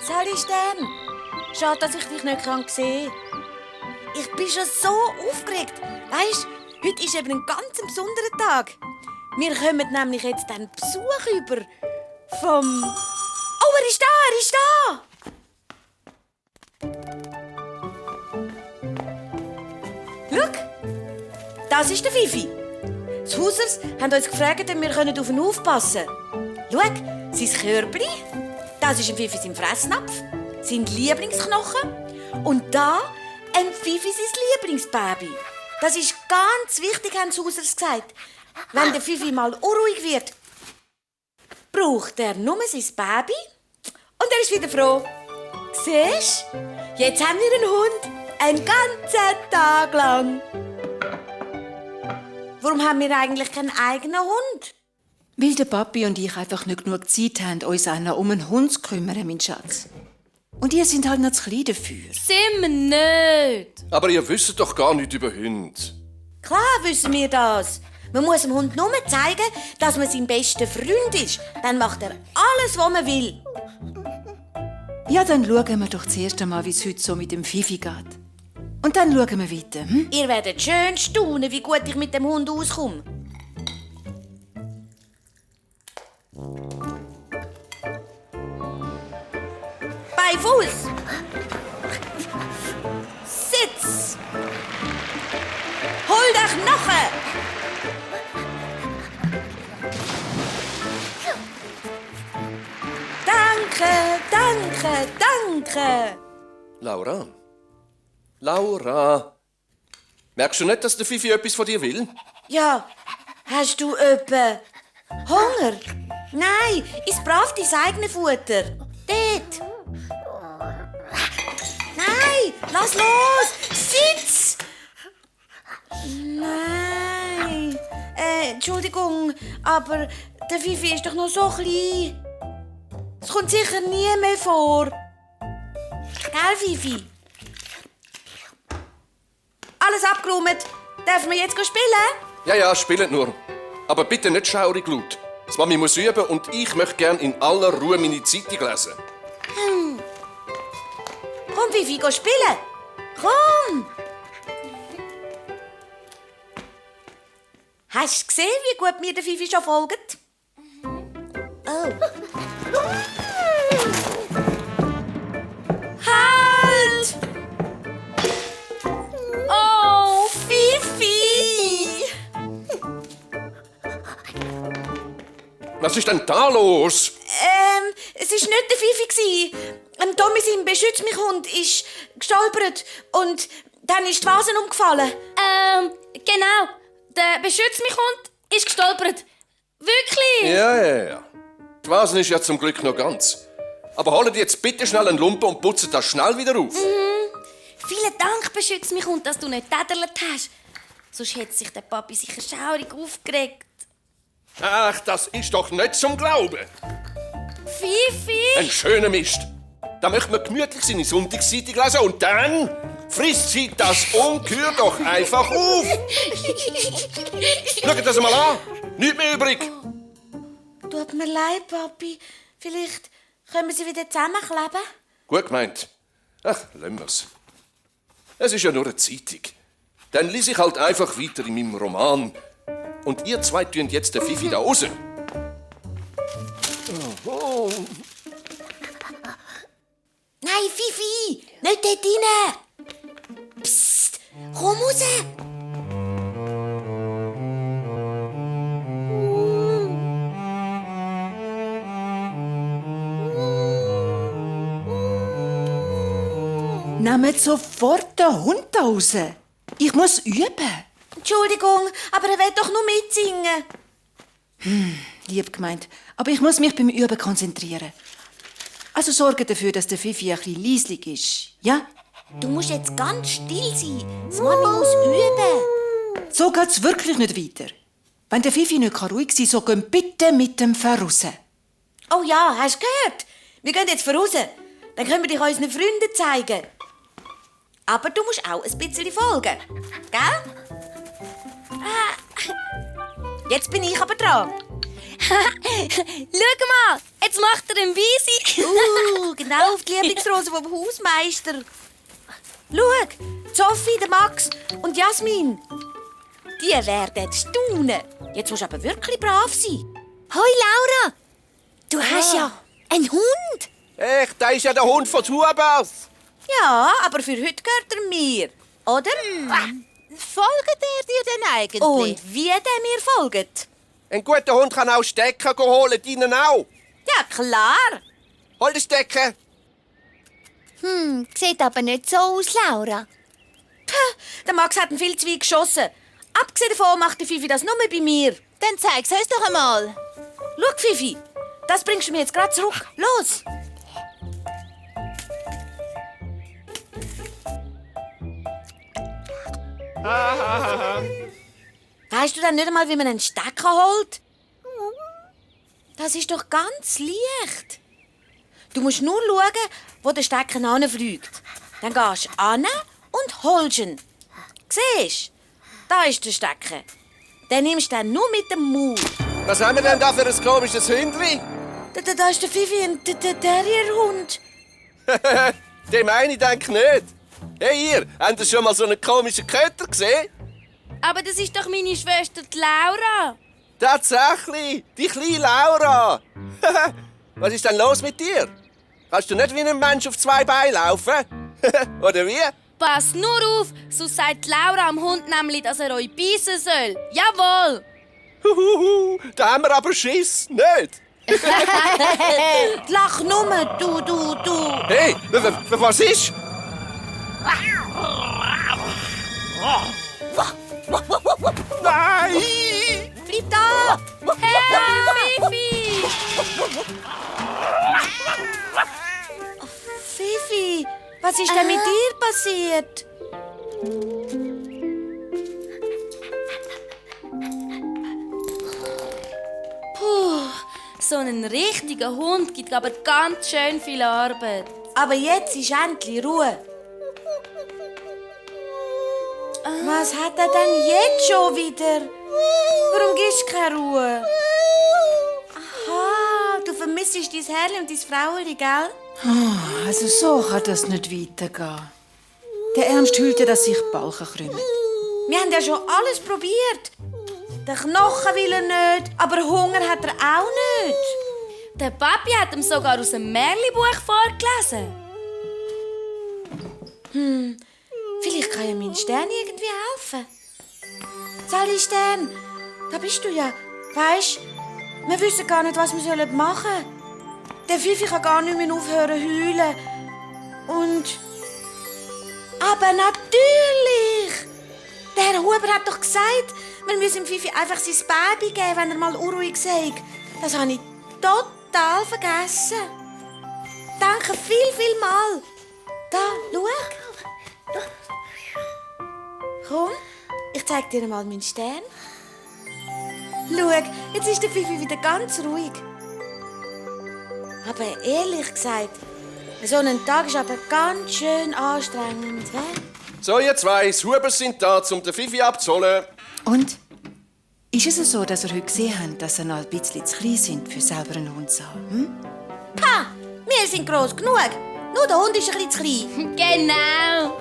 Sali Stern, schade, dass ich dich nicht sehen kann. Ich bin schon so aufgeregt. Weisst, heute ist eben ein ganz besonderer Tag. Wir kommen nämlich jetzt einen Besuch über vom... Oh, er ist da, Schau, das ist der Fifi. Die Hausers haben uns gefragt, ob wir auf ihn aufpassen können. Schau, sein Körbchen, das ist ein Fifi sein Fressnapf, sein Lieblingsknochen und da ein Fifi sein Lieblingsbaby. Das ist ganz wichtig, haben die Hausers gesagt. Wenn der Fifi mal unruhig wird, braucht er nur sein Baby und er ist wieder froh. Siehst du? Jetzt haben wir einen Hund. Einen ganzen Tag lang. Warum haben wir eigentlich keinen eigenen Hund? Weil der Papi und ich einfach nicht genug Zeit haben, uns auch noch um einen Hund zu kümmern, mein Schatz. Und ihr seid halt noch zu klein dafür. Sind wir nicht. Aber ihr wisst doch gar nichts über Hunde. Klar wissen wir das. Man muss dem Hund nur zeigen, dass man sein bester Freund ist. Dann macht er alles, was man will. Ja, dann schauen wir doch zuerst einmal, wie es heute so mit dem Fifi geht. Und dann schauen wir weiter. Hm? Ihr werdet schön staunen, wie gut ich mit dem Hund auskomme. Bei Fuß. Sitz. Hol dich Knochen. Danke, danke, danke. Laura? Laura? Merkst du nicht, dass der Fifi etwas von dir will? Ja, hast du etwa Hunger? Nein, iss brav dein eigenes Futter. Dort. Nein, lass los. Sitz. Nein. Entschuldigung, aber der Fifi ist doch noch so klein. Es kommt sicher nie mehr vor. Gell, Fifi? Alles abgeräumt. Dürfen wir jetzt spielen? Ja, spielt nur. Aber bitte nicht schaurig laut. Das Mami muss üben und ich möchte gerne in aller Ruhe meine Zeitung lesen. Komm, Fifi, geh spielen. Komm. Hast du gesehen, wie gut mir der Fifi schon folgt? Oh. Halt! Oh, Fifi! Was ist denn da los? Es war nicht der Fifi. Tommy, sein «Beschütz-mich-Hund», ist gestolpert und dann ist die Vase umgefallen. Genau. Der «Beschütz-mich-Hund» ist gestolpert. Wirklich? Ja. Die Vase ist ja zum Glück noch ganz. Aber holt jetzt bitte schnell einen Lumpen und putzt das schnell wieder auf. Vielen Dank, «Beschütz-mich-Hund», dass du nicht tätelt hast. Sonst hätte sich der Papi sicher schaurig aufgeregt. Ach, das ist doch nicht zum Glauben. Fifi! Ein schöner Mist. Da möchte man gemütlich seine Sonntagszeitung lesen und dann frisst sie das Ungeheuer doch einfach auf. Schaut das mal an. Nichts mehr übrig. Tut mir leid, Papi. Vielleicht können wir sie wieder zusammenkleben? Gut gemeint. Ach, lassen wir's. Es ist ja nur eine Zeitung. Dann lese ich halt einfach weiter in meinem Roman. Und ihr zwei tun jetzt den Fifi da raus. Oh. Nein, Fifi! Nicht dort rein! Psst! Komm raus! Nehmt sofort den Hund da raus. Ich muss üben. Entschuldigung, aber er will doch nur mitsingen. Lieb gemeint. Aber ich muss mich beim Üben konzentrieren. Also sorge dafür, dass der Fifi ein bisschen leislich ist. Ja? Du musst jetzt ganz still sein. Das Mami muss üben. So geht's wirklich nicht weiter. Wenn der Fifi nicht ruhig sein kann, so gehen bitte mit dem raus. Oh ja, hast du gehört? Wir gehen jetzt voraus. Dann können wir dich unseren Freunden zeigen. Aber du musst auch ein bisschen folgen. Gell? Jetzt bin ich aber dran. Schau mal, jetzt macht er einen Weise. Genau auf die Lieblingsrose vom Hausmeister. Schau, Sophie, der Max und Jasmin. Die werden staunen. Jetzt musst du aber wirklich brav sein. Hoi Laura, du hast ja einen Hund. Echt, das ist ja der Hund von Hubers. Ja, aber für heute gehört er mir. Oder? Folgt er dir denn eigentlich? Und wie der mir folgt? Ein guter Hund kann auch Stecker holen, deinen auch. Ja, klar. Hol den Stecker. Sieht aber nicht so aus, Laura. Der Max hat ihn viel zu weit geschossen. Abgesehen davon macht die Fifi das nur bei mir. Dann zeig's uns doch einmal. Schau, Fifi, das bringst du mir jetzt gerade zurück. Los! Weißt du denn nicht einmal, wie man einen Stecker holt? Das ist doch ganz leicht. Du musst nur schauen, wo der Stecker hinfliegt. Dann gehst du hin und holst ihn. Siehst du? Da ist der Stecker. Den nimmst du dann nur mit dem Mund. Was haben wir denn da für ein komisches Hündli? Da ist der Fifi, der Terrierhund. Den meine ich denk nicht. Hey ihr, habt ihr schon mal so einen komischen Köter gesehen? Aber das ist doch meine Schwester, die Laura. Tatsächlich, die kleine Laura. Was ist denn los mit dir? Kannst du nicht wie ein Mensch auf zwei Beinen laufen? Oder wie? Pass nur auf, sonst sagt Laura am Hund nämlich, dass er euch beißen soll. Jawohl! Da haben wir aber Schiss, nicht? Lach nur, du. Hey, was ist? Nein! Bleib da! Hey, Fifi! Fifi, was ist denn mit dir passiert? So ein richtiger Hund gibt aber ganz schön viel Arbeit. Aber jetzt ist endlich Ruhe. Was hat er denn jetzt schon wieder? Warum gibst du keine Ruhe? Aha, du vermisst dein Herrli und dein Fraueli, gell? Oh, also so kann das nicht weitergehen. Der Ernst hüllt ja, dass sich die Balken krümmen. Wir haben ja schon alles probiert. Den Knochen will er nicht, aber Hunger hat er auch nicht. Der Papi hat ihm sogar aus einem Märchenbuch vorgelesen. Vielleicht kann ja mein Stern irgendwie helfen. Sally Stern, da bist du ja. Weisst, wir wissen gar nicht, was wir machen sollen. Der Fifi kann gar nicht mehr aufhören zu heulen. Und... Aber natürlich! Der Herr Huber hat doch gesagt, wir müssen dem Fifi einfach sein Baby geben, wenn er mal unruhig sei. Das habe ich total vergessen. Danke viel mal. Da, schau. Komm, ich zeig dir mal meinen Stern. Schau, jetzt ist der Fifi wieder ganz ruhig. Aber ehrlich gesagt, so ein Tag ist aber ganz schön anstrengend. He? So, ihr zwei, die Hubers sind da, um den Fifi abzuholen. Und? Ist es so, dass ihr heute gesehen habt, dass ihr noch ein bisschen zu klein sind, für selber einen Hund zu haben? Ha, wir sind gross genug. Nur der Hund ist ein bisschen zu klein. Genau!